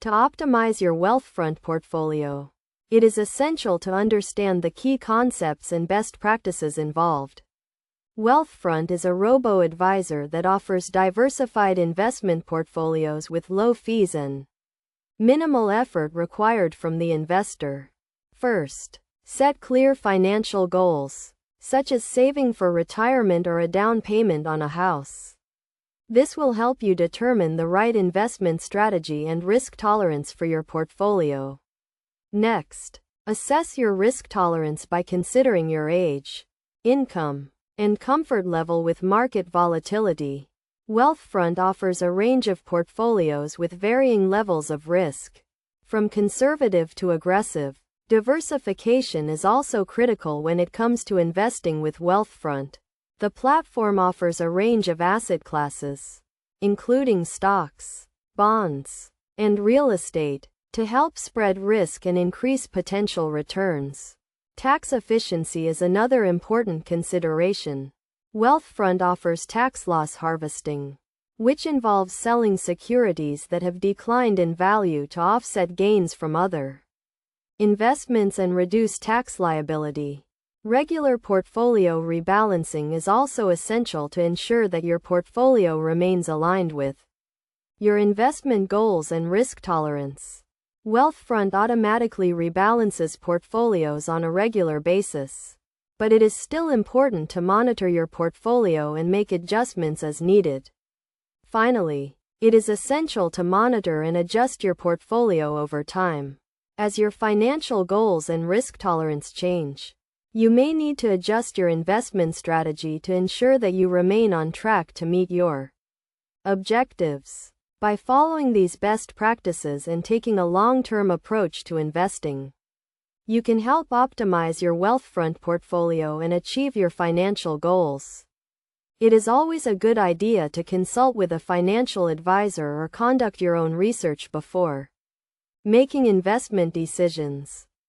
To optimize your Wealthfront portfolio, it is essential to understand the key concepts and best practices involved. Wealthfront is a robo-advisor that offers diversified investment portfolios with low fees and minimal effort required from the investor. First, set clear financial goals, such as saving for retirement or a down payment on a house. This will help you determine the right investment strategy and risk tolerance for your portfolio. Next, assess your risk tolerance by considering your age, income, and comfort level with market volatility. Wealthfront offers a range of portfolios with varying levels of risk, from conservative to aggressive. Diversification is also critical when it comes to investing with Wealthfront. The platform offers a range of asset classes, including stocks, bonds, and real estate, to help spread risk and increase potential returns. Tax efficiency is another important consideration. Wealthfront offers tax loss harvesting, which involves selling securities that have declined in value to offset gains from other investments and reduce tax liability. Regular portfolio rebalancing is also essential to ensure that your portfolio remains aligned with your investment goals and risk tolerance. Wealthfront automatically rebalances portfolios on a regular basis, but it is still important to monitor your portfolio and make adjustments as needed. Finally, it is essential to monitor and adjust your portfolio over time. As your financial goals and risk tolerance change, you may need to adjust your investment strategy to ensure that you remain on track to meet your objectives. By following these best practices and taking a long-term approach to investing, you can help optimize your Wealthfront portfolio and achieve your financial goals. It is always a good idea to consult with a financial advisor or conduct your own research before making investment decisions.